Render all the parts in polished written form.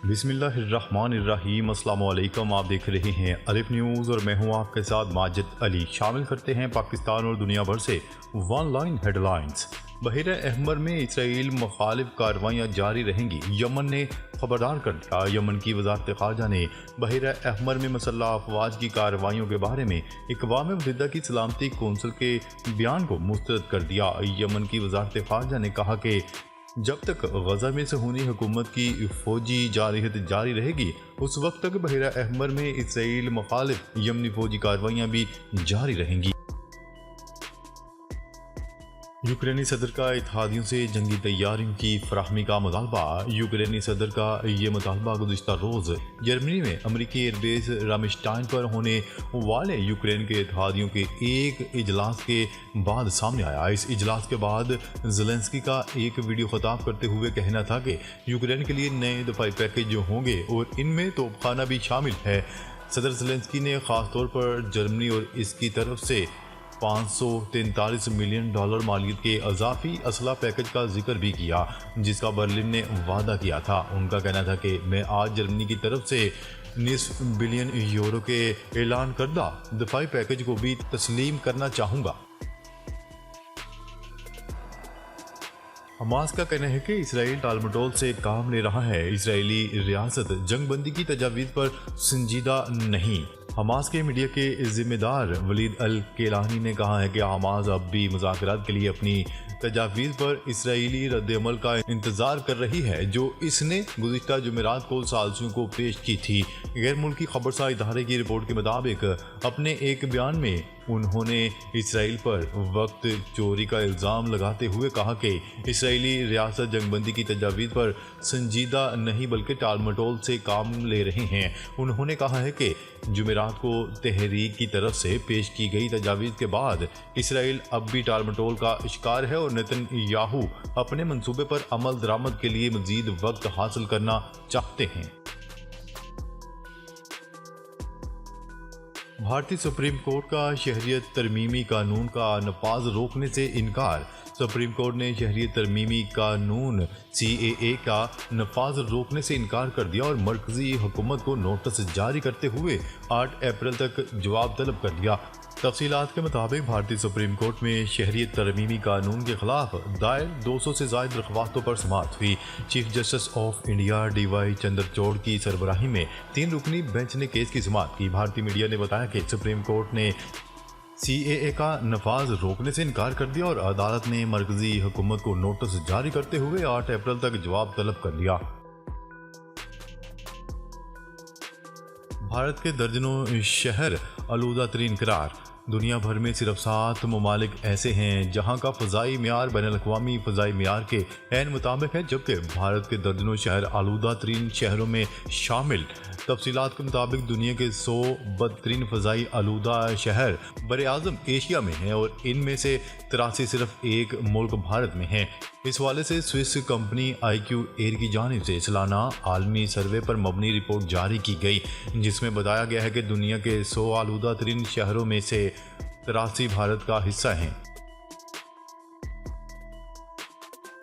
बिस्मिल्लाहिर्रहमानिर्रहीम। अस्सलाम वालेकुम। आप देख रहे हैं अलिफ न्यूज़ और मैं हूं आपके साथ माजिद अली। शामिल करते हैं पाकिस्तान और दुनिया भर से वन लाइन हेडलाइंस। बहरा अहमर में इसराइल मुखालिफ कार्रवाइयाँ जारी रहेंगी, यमन ने खबरदार कर दिया। यमन की वजारत ख़ारजा ने बहरा अहमर में मसल्लह अफवाज की कार्रवाइयों के बारे में अक़वाम मुत्तहिदा की सलामती कौंसिल के बयान को मुस्तरद कर दिया। यमन की वजारत ख़ारजा ने कहा कि जब तक गजा में सहूनी हुकूमत की फौजी जारहियत जारी रहेगी उस वक्त तक बहरा अहमर में इसराइल मुखालिफ यमनी फौजी कार्रवाइयाँ भी जारी रहेंगी। यूक्रेनी सदर का इत्तेहादियों से जंगी तैयारियों की फराहमी का मुतालबा। यूक्रेनी सदर का ये मुतालबा गुज़िश्ता रोज़ जर्मनी में अमरीकी एयरबेस रामस्टाइन पर होने वाले यूक्रेन के इत्तेहादियों के एक इजलास के बाद सामने आया। इस इजलास के बाद ज़ेलेंस्की का एक वीडियो खिताब करते हुए कहना था कि यूक्रेन के लिए नए दफाई पैकेज जो होंगे और इनमें तोपखाना भी शामिल है। सदर ज़ेलेंस्की ने ख़ास तौर पर जर्मनी और इसकी तरफ से $543 मिलियन मालियत के अजाफी असला पैकेज का जिक्र भी किया, जिसका बर्लिन ने वादा किया था। उनका कहना था कि मैं आज जर्मनी की तरफ से $19 बिलियन के ऐलान करदा दफाई पैकेज को भी तस्लीम करना चाहूँगा। हमास का कहना है कि इसराइल टालमटोल से काम ले रहा है। इसराइली रियासत जंगबंदी की तजावीज़ पर संजीदा नहीं। हमास के मीडिया के जिम्मेदार वलीद अल केलानी ने कहा है कि हमास अब भी मुज़ाकरात के लिए अपनी तजावीज़ पर इसराइली रद्दअमल का इंतज़ार कर रही है, जो इसने गुज़िश्ता जुमेरात को सालसियों को पेश की थी। गैर मुल्की खबरसार इदारे की रिपोर्ट के मुताबिक अपने एक बयान में उन्होंने इसराइल पर वक्त चोरी का इल्ज़ाम लगाते हुए कहा कि इसराइली रियासत जंगबंदी की तजावीज़ पर संजीदा नहीं बल्कि टालमटोल से काम ले रहे हैं। उन्होंने कहा है कि जुमेरात को तहरीक की तरफ से पेश की गई तजावीज़ के बाद इसराइल अब भी टालमटोल का शिकार है और नेतन्याहू अपने मंसूबे पर अमल दरामद के लिए मजीद वक्त हासिल करना चाहते हैं। भारतीय सुप्रीम कोर्ट का शहरियत तरमीमी कानून का नफाज रोकने से इनकार। सुप्रीम कोर्ट ने शहरियत तरमीमी कानून CAA का नफाज रोकने से इनकार कर दिया और मरकजी हुकूमत को नोटिस जारी करते हुए 8 अप्रैल तक जवाब तलब कर दिया। तफसीलात के मुताबिक भारतीय सुप्रीम कोर्ट में शहरियत तरमीमी कानून के खिलाफ दायर 200 से ज़ायद दरख्वास्तों पर समाअत हुई। Chief justice of India DY Chandrachud की सरबराही में 3 रुकनी बेंच ने केस की समाअत की। भारतीय मीडिया ने बताया कि सुप्रीम कोर्ट ने CAA का नफाज रोकने से इनकार कर दिया और अदालत ने मरकजी हुकूमत को नोटिस जारी करते हुए 8 अप्रैल तक जवाब तलब कर लिया। भारत के दर्जनों शहर आलूदा तरीन करार। दुनिया भर में सिर्फ 7 ममालिक ऐसे हैं जहां का फ़ज़ाई मियार बैनुल-अक़वामी फ़ज़ाई मियार के ऐन मुताबिक है, जबकि भारत के दर्जनों शहर आलूदा तरीन शहरों में शामिल। तफसीलात के मुताबिक दुनिया के 100 बदतरीन फ़ज़ाई आलूदा शहर बर-ए-आज़म एशिया में हैं और इनमें से 83 सिर्फ एक मुल्क भारत में है। इस हवाले से स्विस कंपनी IQ एयर की जानिब से सालाना आलमी सर्वे पर मबनी रिपोर्ट जारी की गई, जिसमें बताया गया है कि दुनिया के 100 आलूदा तरीन शहरों में से 83 भारत का हिस्सा हैं।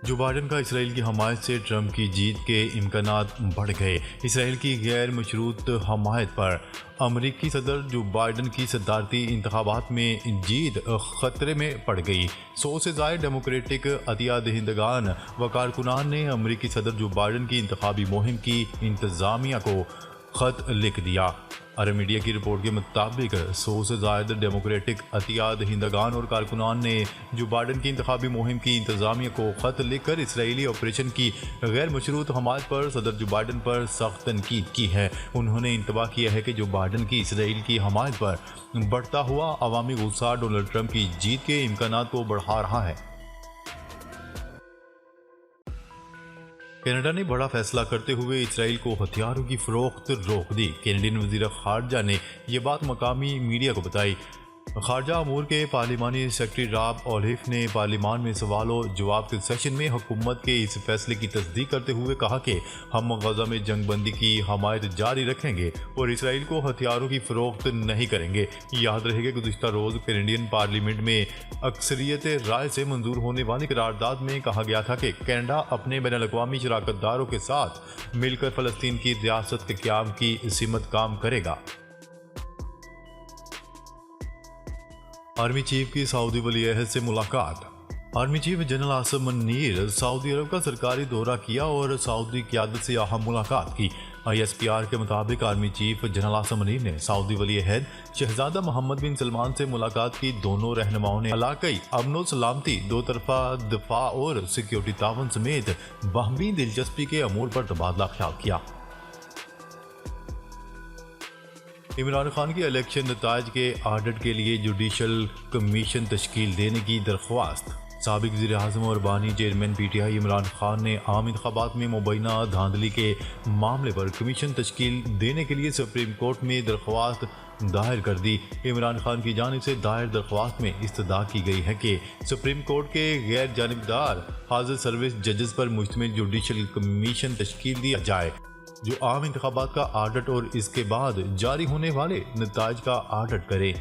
जो बाइडन का इसराइल की हमायत से ट्रंप की जीत के इम्कानात बढ़ गए। इसराइल की गैर मशरूत हमायत पर अमरीकी सदर जो बाइडन की सदारती इंतखाबात में जीत ख़तरे में पड़ गई। 100 से ज़ायद डेमोक्रेटिक अतिया दहिंदगान व कारकुनान ने अमरीकी सदर जो बाइडन की इंतखाबी मुहिम की इंतज़ामिया को ख़त लिख दिया। अरब मीडिया की रिपोर्ट के मुताबिक 100 से ज़ायद डेमोक्रेटिक अतिया दहिंदगान और कारकुनान ने जो बाइडन की इंतखाबी मुहिम की इंतज़ामिया को ख़त लिखकर इसराइली ऑपरेशन की गैर मशरूत हमायत पर सदर जो बाइडन पर सख्त तनकीद की है। उन्होंने इंतबा किया है कि जो बाइडन की इसराइल की हमायत पर बढ़ता हुआ अवामी गुस्सा डोनाल्ड ट्रंप की जीत के इम्कानात को बढ़ा रहा है। कनाडा ने बड़ा फैसला करते हुए इसराइल को हथियारों की फ़रोख्त रोक दी। कैनेडियन वज़ीर ख़ारजा ने यह बात मकामी मीडिया को बताई। खारजा अमूर के पार्लिमानी सेक्रेटरी राब ओलिफ ने पार्लिमान में सवालों जवाब के सेशन में हुकूमत के इस फैसले की तस्दीक करते हुए कहा कि हम गजा में जंगबंदी की हमायत जारी रखेंगे और इसराइल को हथियारों की फरोख्त नहीं करेंगे। याद रहे कि गुज़िश्ता रोज़ कैनेडियन पार्लियामेंट में अक्सरियत राय से मंजूर होने वाली करारदाद में कहा गया था कि कनाडा अपने बैनुल-अक़वामी शराकतदारों के साथ मिलकर फ़लस्तीन की रियासत के क़याम की सिमत काम करेगा। आर्मी चीफ की सऊदी वली अहद से मुलाकात। Army chief general Asim Munir Saudi Arab का सरकारी दौरा किया और सऊदी क़यादत से अहम मुलाकात की। ISPR के मुताबिक army chief general Asim Munir ने सऊदी वली अहद शहजादा मोहम्मद बिन सलमान से मुलाकात की। दोनों रहनुमाओं ने इलाक़ाई अमन व सलामती, दो तरफा दफा और सिक्योरिटी तावन समेत बाहमी दिलचस्पी के अमूर पर तबादला ख्याल किया। इमरान खान की इलेक्शन नताइज के ऑडिट के लिए जुडिशल कमीशन तश्कील देने की दरख्वास्त। साबिक वज़ीर आज़म और बानी चेयरमैन PTI इमरान खान ने आम इंतखाबात में मुबैना धांधली के मामले पर कमीशन तश्कील देने के लिए सुप्रीम कोर्ट में दरख्वास्त दायर कर दी। इमरान खान की जानिब से दायर दरख्वास्त में इस्तदा की गई है कि सुप्रीम कोर्ट के गैर जानिबदार हाजिर सर्विस जजेस पर मुश्तमिल जुडिशल कमीशन तश्कील दिया जाए जो आम इंतखाबात का ऑडिट और इसके बाद जारी होने वाले नताइज का ऑडिट करे।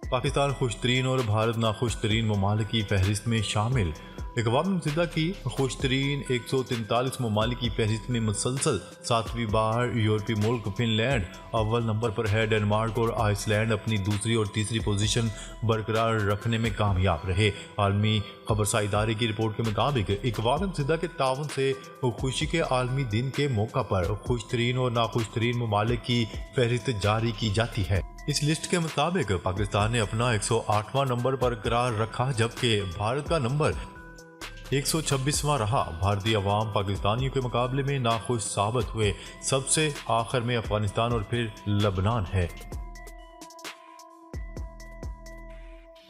पाकिस्तान खुशतरीन और भारत नाखुशतरीन ममालिक की फहरिस्त में शामिल। अक़वाम मुत्तहिदा की खुशतरीन 143 ममालिक की फहरिस्त में मुसलसल 7वीं बार यूरोपीय मुल्क फिनलैंड अव्वल नंबर पर है। डेनमार्क और आइसलैंड अपनी दूसरी और तीसरी पोजीशन बरकरार रखने में कामयाब रहे। आलमी खबरसा इदारे की रिपोर्ट के मुताबिक अक़वाम मुत्तहिदा के ताउन से खुशी के आलमी दिन के मौका पर खुशतरीन और नाखुशतरीन ममालिक की फहरिस्त जारी की जाती है। इस लिस्ट के मुताबिक पाकिस्तान ने अपना 108वां नंबर बरकरार रखा जबकि भारत का नंबर 126वां रहा। भारतीय अवाम पाकिस्तानियों के मुकाबले में नाखुश साबित हुए। सबसे आखिर में अफगानिस्तान और फिर लबनान है।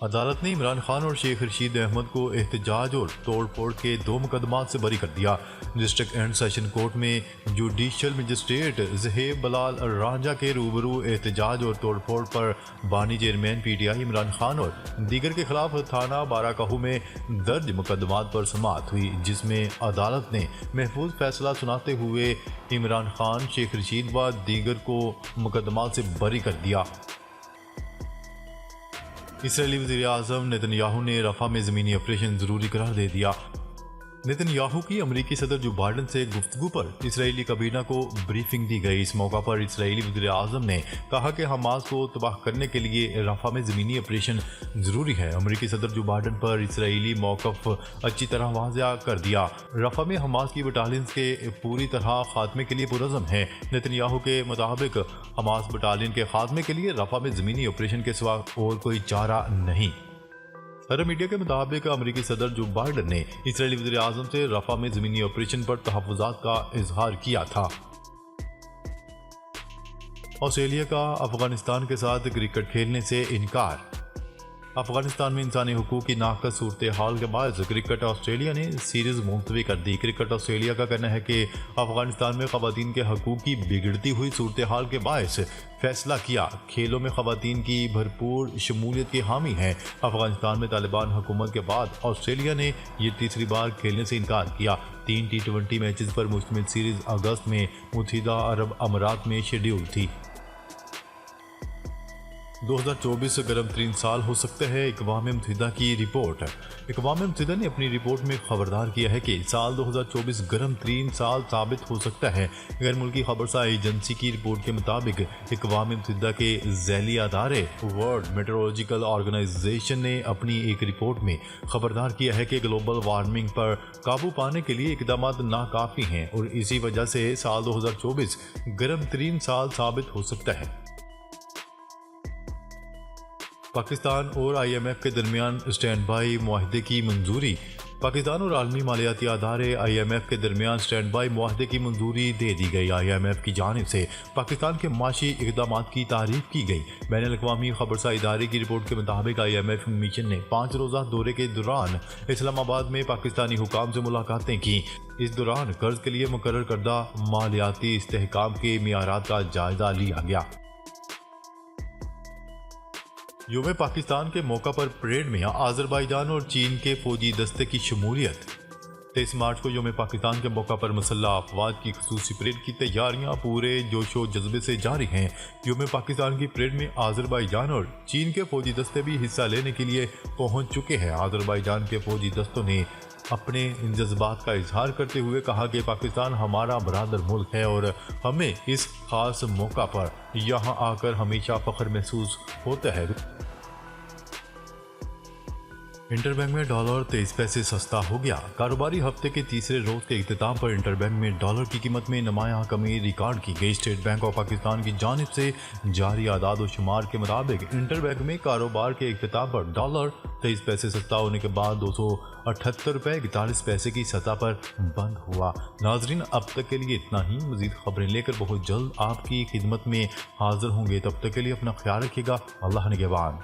अदालत ने इमरान खान और शेख रशीद अहमद को एहतजाज और तोड़ फोड़ के 2 मुकदमात से बरी कर दिया। डिस्ट्रिक्ट एंड सेशन कोर्ट में जुडिशल मजिस्ट्रेट ज़हेब बलाल रांझा के रूबरू एहतजाज और तोड़ फोड़ पर बानी चेयरमैन PTI इमरान खान और दीगर के खिलाफ थाना बाराकाहू में दर्ज मुकदमात पर समाअत हुई, जिसमें अदालत ने महफूज फैसला सुनाते हुए इमरान खान, शेख रशीद व दीगर को मुकदमात से बरी कर दिया। इसराइली वज़ीर आज़म नेतन्याहू ने रफ़ा में ज़मीनी ऑपरेशन ज़रूरी करार दे दिया। नेतन्याहू की अमरीकी सदर जो बाइडन से गुफ्तगू पर इसराइली काबीना को ब्रीफिंग दी गई। इस मौका पर इसराइली वज़ीर आज़म ने कहा कि हमास को तबाह करने के लिए रफ़ा में ज़मीनी ऑपरेशन ज़रूरी है। अमरीकी सदर जो बाइडन पर इसराइली मौक़िफ़ अच्छी तरह वाज़ेह कर दिया। रफ़ा में हमास की बटालियंस के पूरी तरह खात्मे के लिए पुरज़म है। नेतन्याहू के मुताबिक हमास बटालियन के खात्मे के लिए रफ़ा में ज़मीनी ऑपरेशन के सिवा और कोई चारा नहीं। अरब मीडिया के मुताबिक अमरीकी सदर जो बाइडन ने इसराइली वज़ीर आज़म से रफ़ा में ज़मीनी ऑपरेशन पर तहफ़्फ़ुज़ात का इजहार किया था। ऑस्ट्रेलिया का अफगानिस्तान के साथ क्रिकेट खेलने से इनकार। अफगानिस्तान में इंसानी हुकूक की नाक़स सूरत हाल के बायस क्रिकेट ऑस्ट्रेलिया ने सीरीज़ मुलतवी कर दी। क्रिकेट ऑस्ट्रेलिया का कहना है कि अफगानिस्तान में ख़वातीन के हकूक़ की बिगड़ती हुई सूरत हाल के बायस फैसला किया खेलों में ख़वातीन की भरपूर शमूलियत की हामी है। अफगानिस्तान में तालिबान हुकूमत के बाद ऑस्ट्रेलिया ने यह तीसरी बार खेलने से इनकार किया। 3 T20 मैचेस पर मुश्तमिल सीरीज़ अगस्त में मुत्तहिदा अरब अमारात में शेड्यूल थी। 2024 गर्म तरीन साल हो सकता है, अक़वाम मुत्तहिदा की रिपोर्ट। अक़वाम मुत्तहिदा ने अपनी रिपोर्ट में खबरदार किया है कि साल 2024 गर्म तरीन साल साबित हो सकता है। गैर मुल्की खबरसा एजेंसी की रिपोर्ट के मुताबिक अक़वाम मुत्तहिदा के ज़ैली अदारे वर्ल्ड मेट्रोलॉजिकल ऑर्गेनाइजेशन ने अपनी एक रिपोर्ट में खबरदार किया है कि ग्लोबल वार्मिंग पर काबू पाने के लिए इक़दाम नाकाफ़ी हैं और इसी वजह से साल 2024 गर्म तरीन साल साबित हो सकता है। पाकिस्तान और IMF के दरमियान स्टैंड बाई मुआहदे की मंजूरी। पाकिस्तान और आलमी मालियाती अदारे IMF के दरमियान स्टैंड बाई मुआहदे की मंजूरी दे दी गई। IMF की जानिब से पाकिस्तान के माशी इक़दाम की तारीफ की गई। बैनुल-अक़वामी खबरसा इदारे की रिपोर्ट के मुताबिक IMF मिशन ने 5 रोज़ा दौरे के दौरान इस्लामाबाद में पाकिस्तानी हुकाम से मुलाकातें की। इस दौरान कर्ज के लिए मुकर्रर करदा मालियाती इस्तेहकाम के मियारात का जायजा लिया गया। यौम पाकिस्तान के मौका पर परेड में आज़रबाईजान और चीन के फौजी दस्ते की शमूलियत। 23 मार्च को यौम पाकिस्तान के मौका पर मुसल्लह अफवाज की खसूसी परेड की तैयारियां पूरे जोशो जज्बे से जारी हैं। यौम पाकिस्तान की परेड में आज़रबाईजान और चीन के फौजी दस्ते भी हिस्सा लेने के लिए पहुंच चुके हैं। आज़रबाईजान के फौजी दस्तों ने अपने इन जज्बात का इजहार करते हुए कहा कि पाकिस्तान हमारा बरादर मुल्क है और हमें इस खास मौका पर यहाँ आकर हमेशा फख्र महसूस होता है। इंटरबैंक में डॉलर 23 पैसे सस्ता हो गया। कारोबारी हफ्ते के तीसरे रोज के इख्तिताम पर इंटरबैंक में डॉलर की कीमत में नुमायां कमी रिकॉर्ड की गई। स्टेट बैंक ऑफ पाकिस्तान की जानिब से जारी आदाद व शुमार के मुताबिक इंटरबैंक में कारोबार के इख्तिताम पर डॉलर 23 पैसे सस्ता होने के बाद 278 रुपये 41 पैसे की सतह पर बंद हुआ। नाजरीन, अब तक के लिए इतना ही। मजीद खबरें लेकर बहुत जल्द आपकी खिदमत में हाजिर होंगे। तब तक के लिए अपना ख्याल रखिएगा। अल्लाह निगहबान।